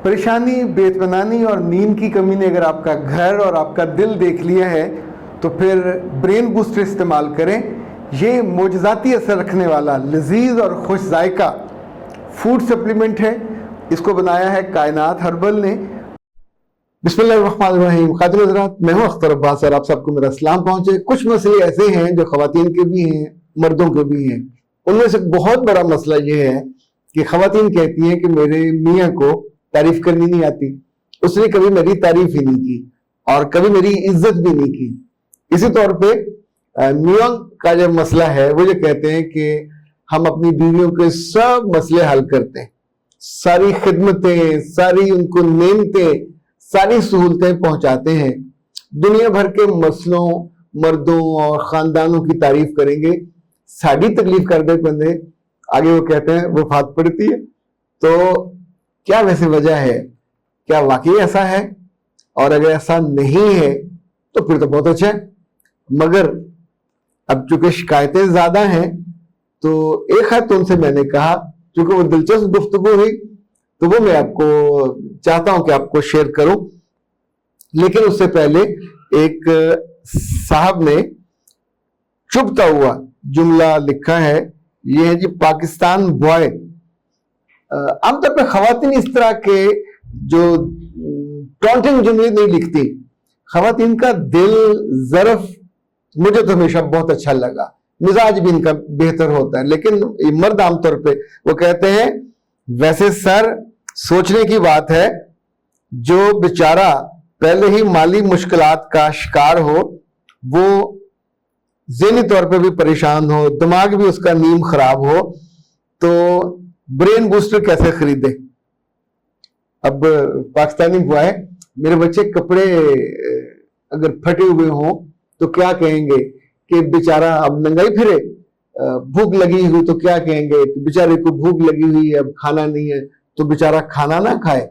परेशानी, बेइत्मीनानी और नींद की कमी ने अगर आपका घर और आपका दिल देख लिया है तो फिर ब्रेन बूस्टर इस्तेमाल करें। ये मोजज़ाती असर रखने वाला लजीज और खुश जायका फूड सप्लीमेंट है। इसको बनाया है कायनात हर्बल ने। बिस्मिल्लाहिर्रहमानिर्रहीम। खातिन हज़रात, मैं हूँ अख्तर अब्बास और आप सबको मेरा सलाम पहुँचे। कुछ मसले ऐसे हैं जो ख़वातीन के भी हैं, मर्दों के भी हैं। उनमें से बहुत बड़ा मसला ये है कि ख़वातीन कहती हैं कि मेरे मियाँ को तारीफ करनी नहीं आती, उसने कभी मेरी तारीफ ही नहीं की और कभी मेरी इज्जत भी नहीं की। इसी तौर पे मियाँ का जो मसला है वो ये कहते हैं कि हम अपनी बीवियों के सब मसले हल करते हैं, सारी खिदमतें, सारी उनको नेमतें, सारी सहूलतें पहुंचाते हैं। दुनिया भर के मसलों, मर्दों और खानदानों की तारीफ करेंगे, साड़ी तकलीफ कर दे बंदे। आगे वो कहते हैं वफात पड़ती है। तो क्या वैसे वजह है? क्या वाकई ऐसा है? और अगर ऐसा नहीं है तो फिर तो बहुत अच्छा है। मगर अब चूंकि शिकायतें ज्यादा हैं तो एक है तो उनसे मैंने कहा, चूंकि वो दिलचस्प गुफ्तगू हुई तो वो मैं आपको चाहता हूं कि आपको शेयर करूं। लेकिन उससे पहले एक साहब ने चुभता हुआ जुमला लिखा है। ये है जी, पाकिस्तान बॉय। आमतौर पर खवातीन इस तरह के जो टॉन्टिंग जुमले नहीं लिखती। खवातीन का दिल, ज़रफ मुझे तो हमेशा बहुत अच्छा लगा, मिजाज भी इनका बेहतर होता है। लेकिन मर्द आमतौर पे वो कहते हैं, वैसे सर सोचने की बात है, जो बेचारा पहले ही माली मुश्किलात का शिकार हो, वो ज़हनी तौर पे भी परेशान हो, दिमाग भी उसका नीम खराब हो, तो ब्रेन बूस्टर कैसे खरीदे। अब पाकिस्तानी बॉय, मेरे बच्चे कपड़े अगर फटे हुए हों तो क्या कहेंगे कि बेचारा अब नंगा ही फिरे। भूख लगी हुई तो क्या कहेंगे कि बेचारे को भूख लगी हुई है, अब खाना नहीं है तो बेचारा खाना ना खाए।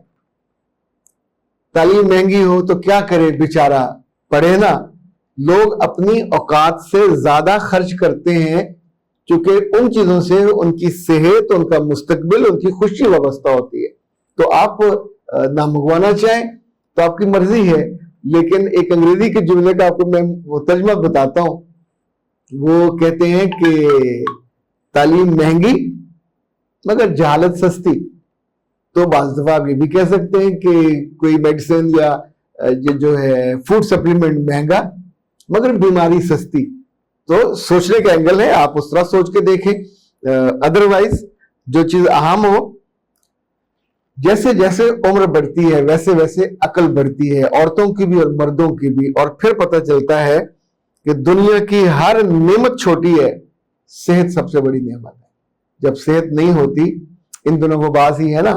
तालीम महंगी हो तो क्या करे बेचारा, पढ़े ना। लोग अपनी औकात से ज्यादा खर्च करते हैं क्योंकि उन चीजों से उनकी सेहत, उनका मुस्तकबिल, उनकी खुशी वाबस्ता होती है। तो आप ना मंगवाना चाहें तो आपकी मर्जी है। लेकिन एक अंग्रेजी के जुमले का आपको मैं वो तर्जुमा बताता हूं। वो कहते हैं कि तालीम महंगी मगर जहालत सस्ती। तो बाज़ दफा आप ये भी कह सकते हैं कि कोई मेडिसिन या ये जो है फूड सप्लीमेंट महंगा मगर बीमारी सस्ती। तो सोचने का एंगल है, आप उस तरह सोच के देखें। अदरवाइज जो चीज अहम हो, जैसे जैसे उम्र बढ़ती है वैसे वैसे अकल बढ़ती है, औरतों की भी और मर्दों की भी। और फिर पता चलता है कि दुनिया की हर नेमत छोटी है, सेहत सबसे बड़ी नेमत है। जब सेहत नहीं होती, इन दिनों वो बात ही है ना,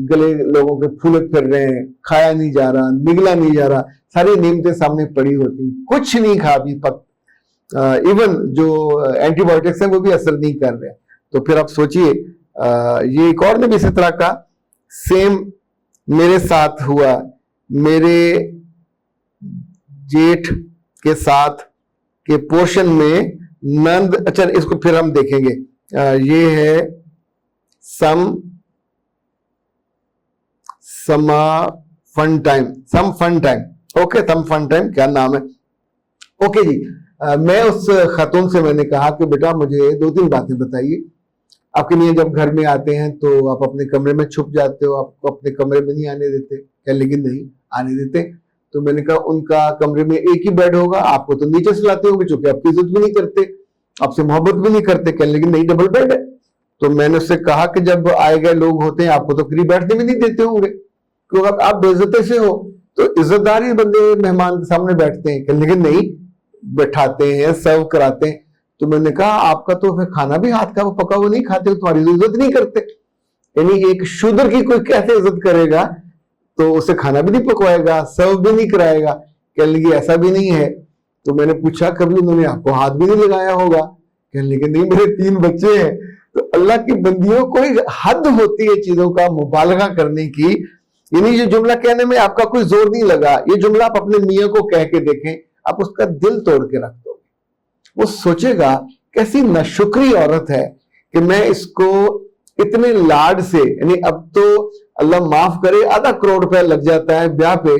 गले लोगों के फूले फिर रहे हैं, खाया नहीं जा रहा, निगला नहीं जा रहा, सारी नेमतें सामने पड़ी होती, कुछ नहीं खा भी पक। इवन जो एंटीबायोटिक्स हैं वो भी असर नहीं कर रहे। तो फिर आप सोचिए, ये एक और ने भी इसी तरह का सेम मेरे साथ हुआ। मेरे जेठ के साथ के पोर्शन में नंद, अच्छा इसको फिर हम देखेंगे। ये है some fun time, okay, some fun time क्या नाम है। ओके जी। मैं उस खातून से मैंने कहा कि बेटा मुझे 2-3 बातें बताइए। आपके लिए जब घर में आते हैं तो आप अपने कमरे में छुप जाते हो, आपको अपने कमरे में नहीं आने देते। क्या? लेकिन नहीं आने देते। तो मैंने कहा उनका कमरे में एक ही बेड होगा, आपको तो नीचे सुलाते होंगे क्योंकि आपकी इज्जत भी नहीं करते, आपसे मोहब्बत भी नहीं करते। क्या? लेकिन नहीं, डबल बेड है। तो मैंने उससे कहा कि जब आए गए लोग होते हैं आपको तो फ्री बैठने भी नहीं देते होंगे क्योंकि आप बेइज्जती से हो, तो इज्जतदारी बंदे मेहमान के सामने बैठते हैं। क्या? लेकिन नहीं, बैठाते हैं, सर्व कराते हैं। तो मैंने कहा आपका तो फिर खाना भी हाथ का वो पका हुआ नहीं खाते, तुम्हारी इज्जत नहीं करते। यानी एक शूद्र की कोई कैसे इज्जत करेगा? तो उसे खाना भी नहीं पकवाएगा, सर्व भी नहीं कराएगा। कह लगी ऐसा भी नहीं है। तो मैंने पूछा कभी उन्होंने आपको हाथ भी नहीं लगाया होगा? कह लगी नहीं, मेरे 3 बच्चे हैं। तो अल्लाह की बंदियों, कोई हद होती है चीजों का मुबालगा करने की। यानी ये जुमला कहने में आपका कोई जोर नहीं लगा। ये जुमला आप अपने मियाँ को कह के देखें, आप उसका दिल तोड़ के रख दोगे। वो सोचेगा कैसी नाशुक्री औरत है कि मैं इसको इतने लाड से, यानी अब तो اللہ माफ करे आधा करोड़ रुपया लग जाता है ब्याह पे,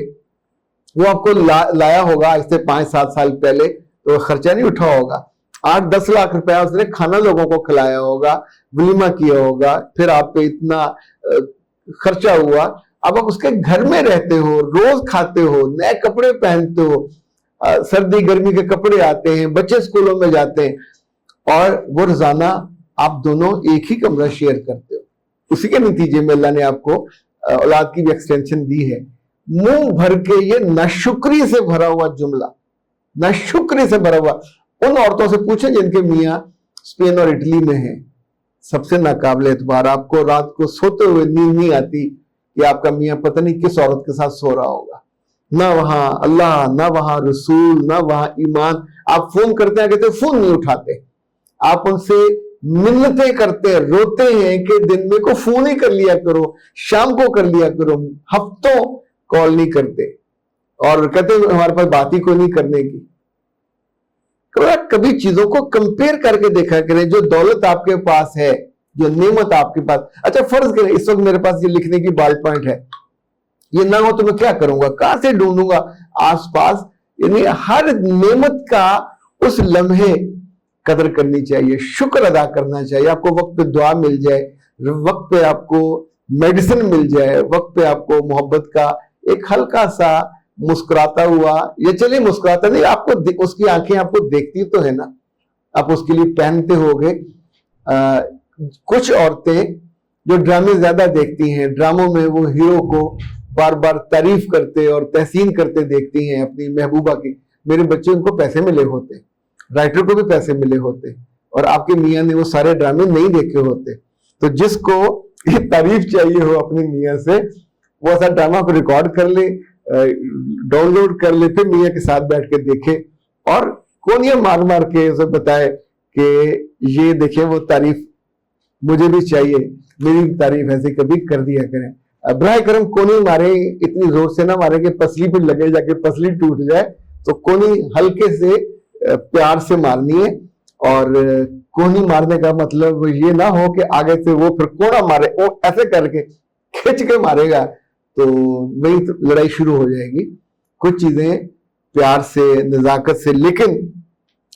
वो आपको लाया होगा आज से 5-7 साल पहले, तो खर्चा नहीं उठा होगा। 8-10 लाख रुपया उसने खाना लोगों को खिलाया होगा, वलीमा किया होगा, फिर आप पे इतना खर्चा हुआ। अब आप उसके घर में रहते हो, रोज खाते हो, नए कपड़े पहनते हो, सर्दी गर्मी के कपड़े आते हैं, बच्चे स्कूलों में जाते हैं, और वो रोजाना आप दोनों एक ही कमरा शेयर करते हो। उसी के नतीजे में अल्लाह ने आपको औलाद की भी एक्सटेंशन दी है। मुंह भर के ये नाशुक्री से भरा हुआ जुमला, नाशुक्री से भरा हुआ। उन औरतों से पूछें जिनके मियाँ स्पेन और इटली में हैं, सबसे नाकाबिल एतबार, आपको रात को सोते हुए नींद नहीं आती कि आपका मियाँ पता नहीं किस औरत के साथ सो रहा होगा। ना वहां अल्लाह, ना वहां रसूल, ना वहां ईमान। आप फोन करते हैं, कहते फोन नहीं उठाते, आप उनसे मिन्नतें करते हैं, रोते हैं कि दिन में को फोन ही कर लिया करो, शाम को कर लिया करो, हफ्तों कॉल नहीं करते, और कहते हैं हमारे पास बात ही कोई नहीं करने की। कभी चीजों को कंपेयर करके देखा करें। जो दौलत आपके पास है, जो नेमत आपके पास, अच्छा फर्ज करें इस वक्त मेरे पास ये लिखने की बॉल पॉइंट है, ये ना हो तो मैं क्या करूंगा, कहां से ढूंढूंगा आसपास। यानी हर नेमत का उस लम्हे कदर करनी चाहिए, शुक्र अदा करना चाहिए। आपको वक्त पे दुआ मिल जाए, वक्त पे आपको मेडिसिन मिल जाए, वक्त पे आपको मोहब्बत का एक हल्का सा मुस्कुराता हुआ, या चलिए मुस्कुराता नहीं, आपको उसकी आंखें आपको देखती तो है ना, आप उसके लिए पहनते होगे। कुछ औरतें जो ड्रामे ज्यादा देखती हैं, ड्रामों में वो हीरो को बार बार तारीफ करते और तहसीन करते देखती हैं अपनी महबूबा की। मेरे बच्चे उनको पैसे मिले होते, राइटर को भी पैसे मिले होते, और आपके मियाँ ने वो सारे ड्रामे नहीं देखे होते। तो जिसको ये तारीफ चाहिए हो अपनी मियाँ से, वो ऐसा ड्रामा को रिकॉर्ड कर ले, डाउनलोड कर ले, फिर मियाँ के साथ बैठ के देखे, और कोनियां मार मार के उसे बताए कि ये देखे वो तारीफ मुझे भी चाहिए, मेरी तारीफ ऐसे कभी कर दिया करें। बराए करम कोनी मारे, इतनी जोर से ना मारे कि पसली पे लगे जाके पसली टूट जाए। तो कोनी हल्के से प्यार से मारनी है, और कोनी मारने का मतलब ये ना हो कि आगे से वो फिर कोना मारे, वो ऐसे करके खींच के मारेगा तो वही तो लड़ाई शुरू हो जाएगी। कुछ चीजें प्यार से, नजाकत से, लेकिन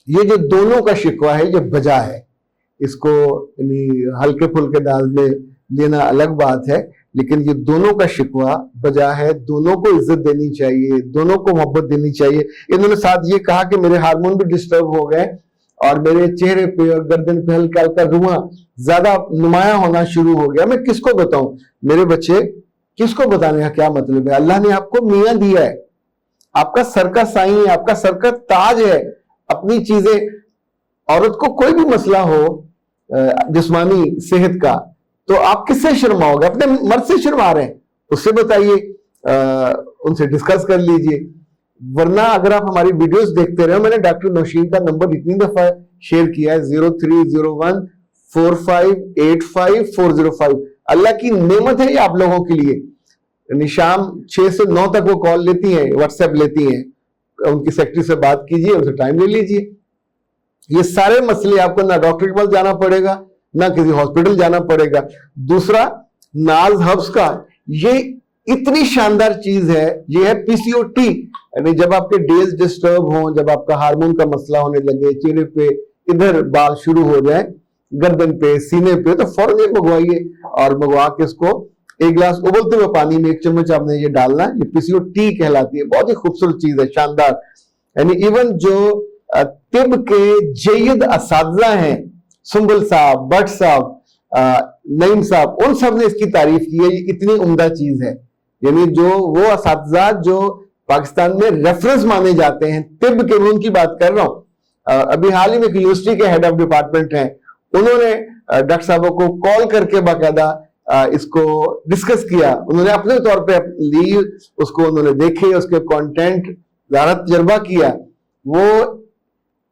ये जो दोनों का शिकवा है ये बजा है, इसको हल्के फुल्के दाल में लेना अलग बात है, लेकिन ये दोनों का शिकवा बजा है। दोनों को इज्जत देनी चाहिए, दोनों को मोहब्बत देनी चाहिए। इन्होंने साथ ये कहा कि मेरे हार्मोन भी डिस्टर्ब हो गए और मेरे चेहरे पे और गर्दन पे हल्का हल्का रुआं ज्यादा नुमाया होना शुरू हो गया। मैं किसको बताऊं, मेरे बच्चे किसको बताने का क्या मतलब है। अल्लाह ने आपको मियां दिया है, आपका सर का साईं है, आपका सर का ताज है। अपनी चीजें, औरत को कोई भी मसला हो जिस्मानी सेहत का, तो आप किससे शर्माओगे, अपने मर्द से शर्मा रहे हैं, उससे बताइए, उनसे डिस्कस कर लीजिए। वरना अगर आप हमारी वीडियोस देखते रहे, मैंने डॉक्टर नौशीन का नंबर इतनी दफा शेयर किया है, 03014585 अल्लाह की नेमत है ये आप लोगों के लिए। शाम 6 से 9 तक वो कॉल लेती हैं, व्हाट्सएप लेती हैं, उनकी सेक्रेटरी से बात कीजिए, उनसे टाइम ले लीजिए। ये सारे मसले आपको ना डॉक्टर के पास जाना पड़ेगा, ना किसी हॉस्पिटल जाना पड़ेगा। दूसरा, नाज हब्स का ये इतनी शानदार चीज है, ये है पीसीओटी। यानी जब आपके डेज डिस्टर्ब हो, जब आपका हार्मोन का मसला होने लगे, चेहरे पे इधर बाल शुरू हो जाए, गर्दन पे, सीने पे, तो फौरन ये मंगवाइए, और मंगवा के इसको एक गिलास उबलते हुए पानी में 1 चम्मच आपने ये डालना, ये पीसीओटी कहलाती है। बहुत ही खूबसूरत चीज है, शानदार। यानी इवन जो तिब के जय्यद असातिज़ा हैं, सुंबल साहब, भट्ट साहब, नईम साहब, उन सब ने इसकी तारीफ की है। ये इतनी उम्दा चीज है। यानी जो वो असातिज़ा जो पाकिस्तान में रेफरेंस माने जाते हैं तिब के, मैं उनकी बात कर रहा हूँ। अभी हाल ही में यूनिवर्सिटी के हेड ऑफ डिपार्टमेंट हैं, उन्होंने डॉक्टर साहबों को कॉल करके बाकायदा इसको डिस्कस किया। उन्होंने अपने तौर पे ली, उसको उन्होंने देखे, उसके कंटेंट ज़्यादा तजर्बा किया। वो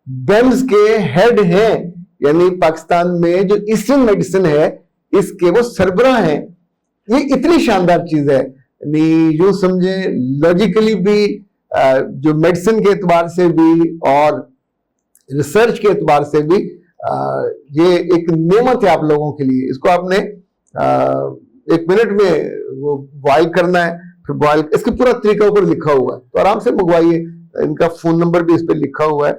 बेम्स के हेड हैं, यानी पाकिस्तान में जो ईस्टर्न मेडिसिन है इसके वो सरबराह हैं। ये इतनी शानदार चीज है, यूं समझे लॉजिकली भी, जो मेडिसिन के एतबार से भी और रिसर्च के एतबार से भी, ये एक नेमत है आप लोगों के लिए। इसको आपने 1 منٹ میں وہ بوائل کرنا ہے، پھر بوائل، اس کے پورا طریقہ اوپر لکھا ہوا ہے، تو آرام سے منگوائیے. ان کا فون نمبر بھی اس پہ لکھا ہوا ہے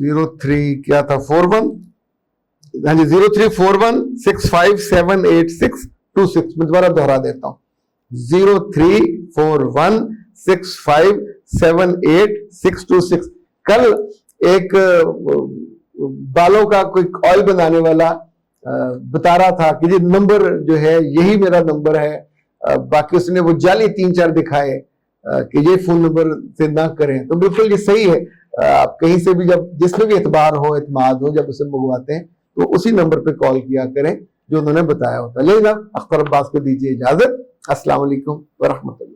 03 کیا تھا 41، ہاں جی 0341657826، میں دوبارہ دہرا دیتا ہوں 0341657826. کل ایک بالوں کا کوئی آئل بنانے والا بتا رہا تھا کہ یہ نمبر جو ہے یہی میرا نمبر ہے، باقی اس نے وہ جعلی 3-4 دکھائے کہ یہ فون نمبر سے نہ کریں. تو بالکل یہ صحیح ہے، آپ کہیں سے بھی جب جس میں بھی اعتبار ہو اعتماد ہو جب اسے منگواتے ہیں تو اسی نمبر پہ کال کیا کریں جو انہوں نے بتایا ہوتا ہے. لیکن اختر عباس کو دیجیے اجازت. السلام علیکم ورحمۃ اللہ.